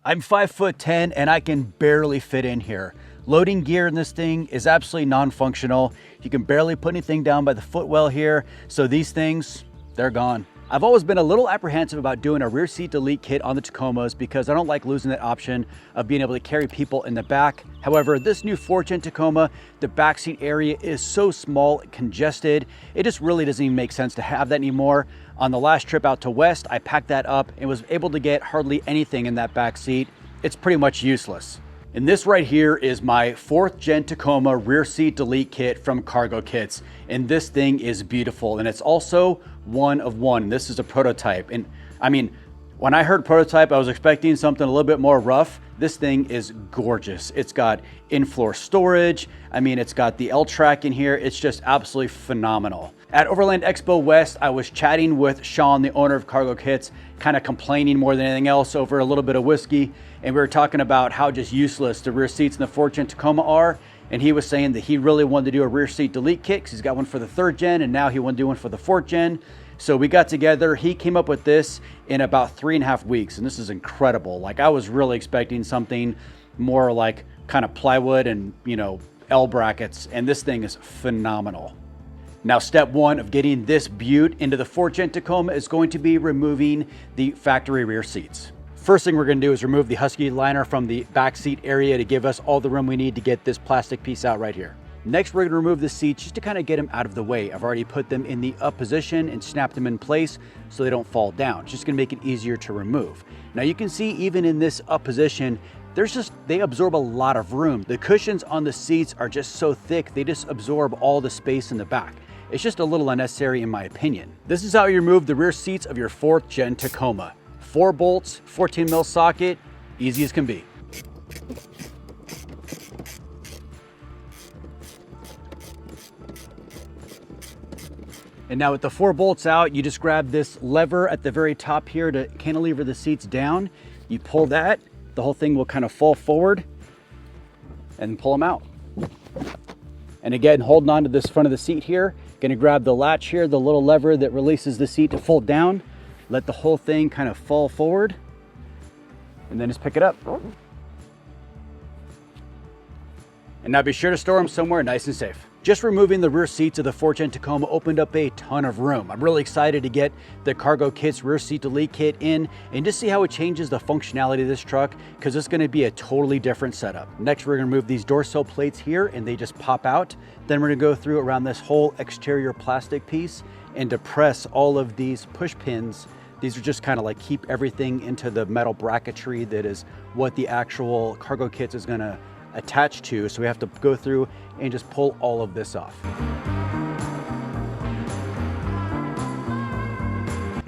I'm 5'10" and I can barely fit in here. Loading gear in this thing is absolutely non-functional. You can barely put anything down by the footwell here. So these things, they're gone. I've always been a little apprehensive about doing a rear seat delete kit on the Tacomas because I don't like losing that option of being able to carry people in the back. However, this new 4th Gen Tacoma, the backseat area is so small and congested, it just really doesn't even make sense to have that anymore. On the last trip out to West, I packed that up and was able to get hardly anything in that back seat. It's pretty much useless. And this right here is my 4th Gen Tacoma rear seat delete kit from Cargo Kits. And this thing is beautiful. And it's also one of one. This is a prototype. And I mean, when I heard prototype, I was expecting something a little bit more rough. This thing is gorgeous. It's got in-floor storage. I mean, it's got the L-track in here. It's just absolutely phenomenal. At Overland Expo West, I was chatting with Sean, the owner of Cargo Kits, kind of complaining more than anything else over a little bit of whiskey. And we were talking about how just useless the rear seats in the 4th Gen Tacoma are. And he was saying that he really wanted to do a rear seat delete kit because he's got one for the 3rd Gen and now he wanted to do one for the 4th Gen. So we got together, he came up with this in about 3.5 weeks, and this is incredible. Like, I was really expecting something more like kind of plywood and, you know, L brackets, and this thing is phenomenal. Now, step one of getting this beaut into the 4th Gen Tacoma is going to be removing the factory rear seats. First thing we're gonna do is remove the Husky liner from the back seat area to give us all the room we need to get this plastic piece out right here. Next, we're gonna remove the seats just to kind of get them out of the way. I've already put them in the up position and snapped them in place so they don't fall down. It's just gonna make it easier to remove. Now you can see even in this up position, they absorb a lot of room. The cushions on the seats are just so thick, they just absorb all the space in the back. It's just a little unnecessary in my opinion. This is how you remove the rear seats of your 4th Gen Tacoma. 4 bolts, 14 mil socket, easy as can be. And now with the 4 bolts out, you just grab this lever at the very top here to cantilever the seats down. You pull that, the whole thing will kind of fall forward and pull them out. And again, holding on to this front of the seat here, gonna grab the latch here, the little lever that releases the seat to fold down, let the whole thing kind of fall forward, and then just pick it up. And now be sure to store them somewhere nice and safe. Just removing the rear seats of the 4th Gen Tacoma opened up a ton of room. I'm really excited to get the Cargo Kits rear seat delete kit in and just see how it changes the functionality of this truck, because it's gonna be a totally different setup. Next, we're gonna remove these door sill plates here and they just pop out. Then we're gonna go through around this whole exterior plastic piece and depress all of these push pins. These are just kind of like keep everything into the metal bracketry that is what the actual Cargo Kits is gonna attach to. So we have to go through and just pull all of this off.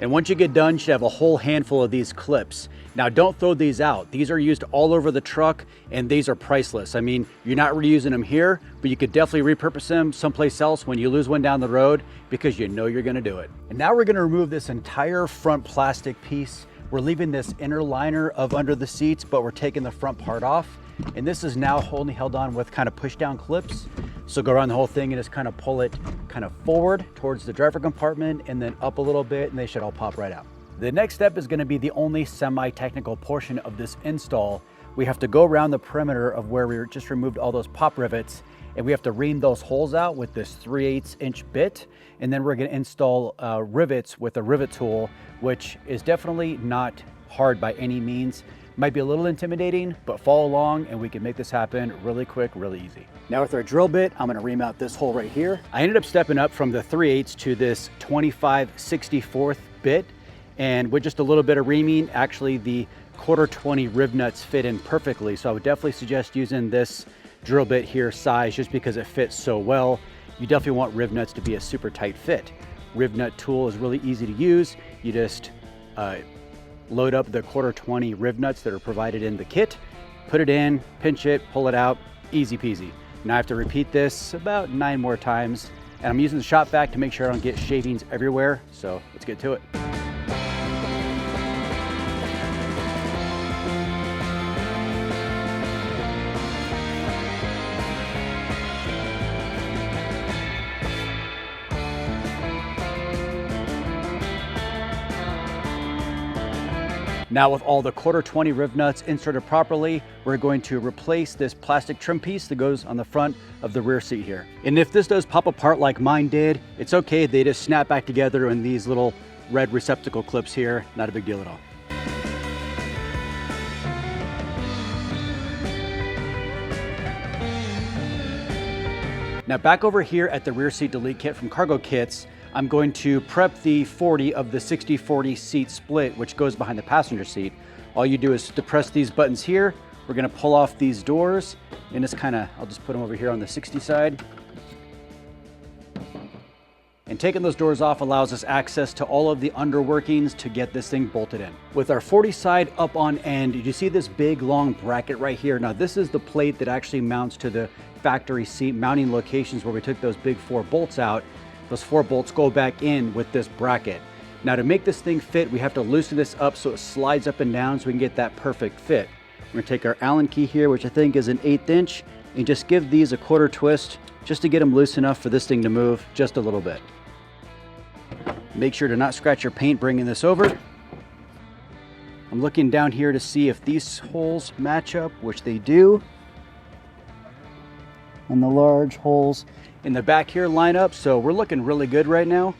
And once you get done, you should have a whole handful of these clips. Now don't throw these out. These are used all over the truck and these are priceless. I mean, you're not reusing them here, but you could definitely repurpose them someplace else when you lose one down the road because you know you're gonna do it. And now we're gonna remove this entire front plastic piece. We're leaving this inner liner of under the seats, but we're taking the front part off. And this is now only held on with kind of push down clips. So go around the whole thing and just kind of pull it kind of forward towards the driver compartment and then up a little bit and they should all pop right out. The next step is going to be the only semi-technical portion of this install. We have to go around the perimeter of where we just removed all those pop rivets and we have to ream those holes out with this 3/8 inch bit. And then we're going to install rivets with a rivet tool, which is definitely not hard by any means. Might be a little intimidating, but follow along and we can make this happen really quick, really easy. Now with our drill bit, I'm gonna ream out this hole right here. I ended up stepping up from the 3/8 to this 25/64 bit. And with just a little bit of reaming, actually the 1/4 20 rivnuts fit in perfectly. So I would definitely suggest using this drill bit here size just because it fits so well. You definitely want rivnuts to be a super tight fit. Rivnut tool is really easy to use. You just load up the 1/4 20 rivnuts that are provided in the kit, put it in, pinch it, pull it out, easy peasy. Now I have to repeat this about 9 more times, and I'm using the shop vac to make sure I don't get shavings everywhere, so let's get to it. Now with all the 1/4 riv nuts inserted properly, we're going to replace this plastic trim piece that goes on the front of the rear seat here. And if this does pop apart like mine did, it's okay. They just snap back together in these little red receptacle clips here. Not a big deal at all. Now back over here at the rear seat delete kit from Cargo Kits, I'm going to prep the 40 of the 60/40 seat split, which goes behind the passenger seat. All you do is depress these buttons here. We're gonna pull off these doors and just I'll just put them over here on the 60 side. And taking those doors off allows us access to all of the underworkings to get this thing bolted in. With our 40 side up on end, you see this big long bracket right here. Now this is the plate that actually mounts to the factory seat mounting locations where we took those big 4 bolts out. Those 4 bolts go back in with this bracket. Now to make this thing fit, we have to loosen this up so it slides up and down so we can get that perfect fit. We're gonna take our Allen key here, which I think is an 1/8 inch, and just give these a 1/4 twist just to get them loose enough for this thing to move just a little bit. Make sure to not scratch your paint bringing this over. I'm looking down here to see if these holes match up, which they do. And the large holes in the back here line up, so we're looking really good right now.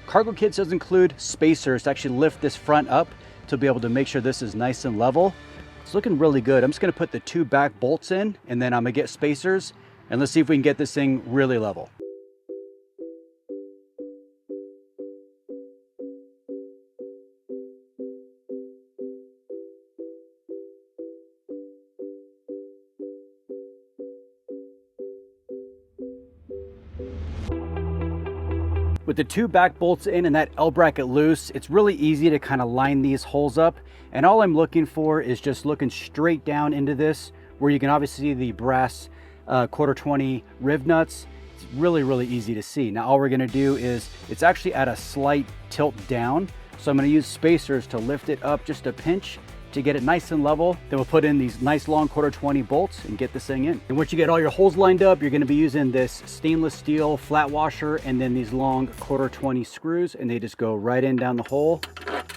Cargo Kits does include spacers to actually lift this front up to be able to make sure this is nice and level. It's looking really good. I'm just gonna put the 2 back bolts in, and then I'm gonna get spacers, and let's see if we can get this thing really level. With the 2 back bolts in and that L bracket loose, it's really easy to kind of line these holes up. And all I'm looking for is just looking straight down into this, where you can obviously see the brass 1/4 riv nuts. It's really, really easy to see. Now all we're gonna do is, it's actually at a slight tilt down. So I'm gonna use spacers to lift it up just a pinch to get it nice and level. Then we'll put in these nice long 1/4 bolts and get this thing in. And once you get all your holes lined up, you're gonna be using this stainless steel flat washer and then these long 1/4 screws, and they just go right in down the hole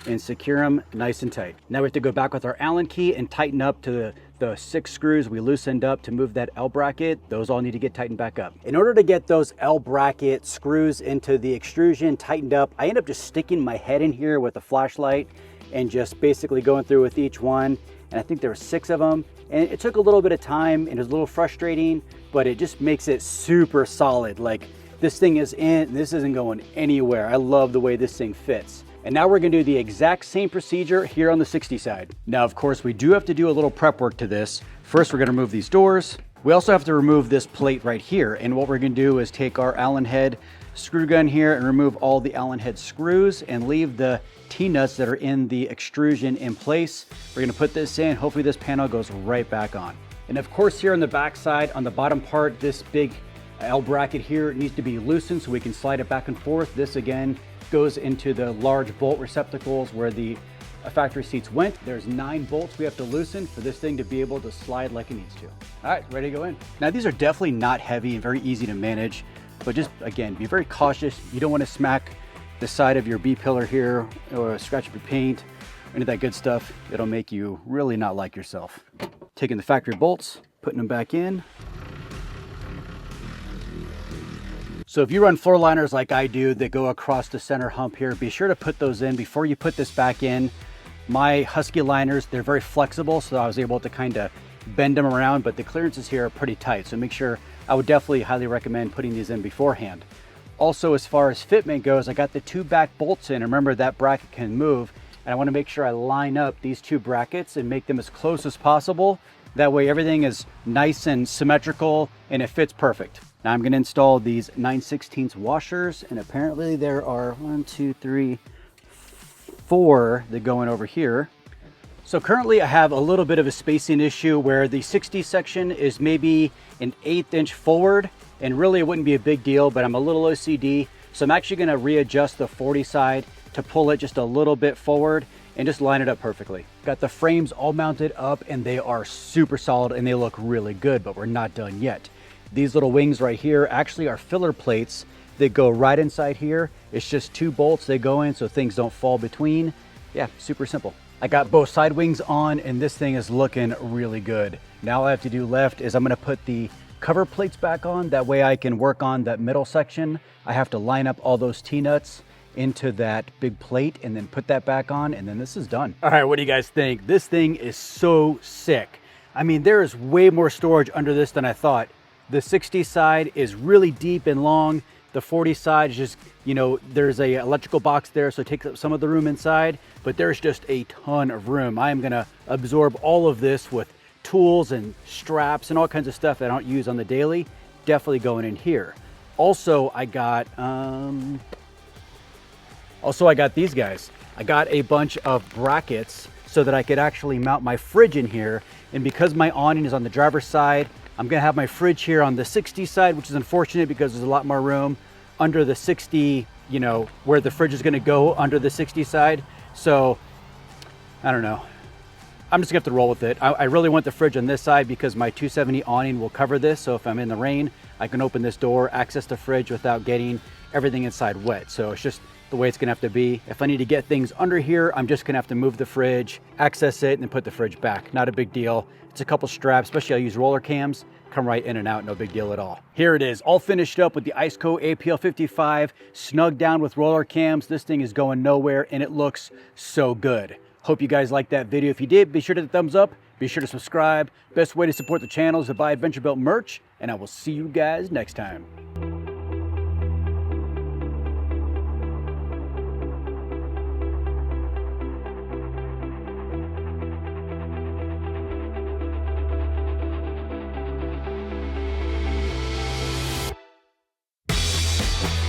and secure them nice and tight. Now we have to go back with our Allen key and tighten up to the 6 screws we loosened up to move that L bracket. Those all need to get tightened back up. In order to get those L bracket screws into the extrusion tightened up, I end up just sticking my head in here with a flashlight and just basically going through with each one. And I think there were 6 of them. And it took a little bit of time and it was a little frustrating, but it just makes it super solid. Like this thing is in, this isn't going anywhere. I love the way this thing fits. And now we're gonna do the exact same procedure here on the 60 side. Now, of course, we do have to do a little prep work to this. First, we're gonna remove these doors. We also have to remove this plate right here. And what we're gonna do is take our Allen head screw gun here and remove all the Allen head screws and leave the T-nuts that are in the extrusion in place. We're gonna put this in. Hopefully this panel goes right back on. And of course, here on the back side, on the bottom part, this big L bracket here needs to be loosened so we can slide it back and forth. This again goes into the large bolt receptacles where the factory seats went. There's 9 bolts we have to loosen for this thing to be able to slide like it needs to. All right, ready to go in. Now these are definitely not heavy and very easy to manage, but just again, be very cautious. You don't want to smack the side of your B-pillar here or scratch up your paint, any of that good stuff. It'll make you really not like yourself. Taking the factory bolts, putting them back in. So if you run floor liners like I do that go across the center hump here, be sure to put those in before you put this back in. My Husky liners, they're very flexible, so I was able to kind of bend them around, but the clearances here are pretty tight. So make sure, I would definitely highly recommend putting these in beforehand. Also, as far as fitment goes, I got the 2 back bolts in. Remember, that bracket can move, and I want to make sure I line up these 2 brackets and make them as close as possible. That way everything is nice and symmetrical and it fits perfect. Now I'm going to install these 9/16 washers, and apparently there are 1, 2, 3, 4 that go in over here. So currently I have a little bit of a spacing issue where the 60 section is maybe an 1/8 inch forward, and really it wouldn't be a big deal, but I'm a little OCD. So I'm actually going to readjust the 40 side to pull it just a little bit forward and just line it up perfectly. Got the frames all mounted up and they are super solid and they look really good, but we're not done yet. These little wings right here actually are filler plates that go right inside here. It's just 2 bolts they go in so things don't fall between. Yeah, super simple. I got both side wings on and this thing is looking really good. Now all I have to do left is I'm gonna put the cover plates back on. That way I can work on that middle section. I have to line up all those T-nuts into that big plate and then put that back on, and then this is done. All right, what do you guys think? This thing is so sick. I mean, there is way more storage under this than I thought. The 60 side is really deep and long. The 40 side is just, you know, there's a electrical box there, so it takes up some of the room inside, but there's just a ton of room. I am gonna absorb all of this with tools and straps and all kinds of stuff that I don't use on the daily. Definitely going in here. Also, I got these guys. I got a bunch of brackets so that I could actually mount my fridge in here. And because my awning is on the driver's side, I'm gonna have my fridge here on the 60 side, which is unfortunate because there's a lot more room under the 60, you know, where the fridge is gonna go under the 60 side. So, I don't know. I'm just gonna have to roll with it. I really want the fridge on this side because my 270 awning will cover this. So if I'm in the rain, I can open this door, access the fridge without getting everything inside wet. So it's just the way it's gonna have to be. If I need to get things under here, I'm just gonna have to move the fridge, access it, and then put the fridge back. Not a big deal. It's a couple straps, especially I use roller cams, come right in and out, no big deal at all. Here it is, all finished up with the Iceco APL 55, snugged down with roller cams. This thing is going nowhere and it looks so good. Hope you guys liked that video. If you did, be sure to hit the thumbs up, be sure to subscribe. Best way to support the channel is to buy Adventure Built merch, and I will see you guys next time.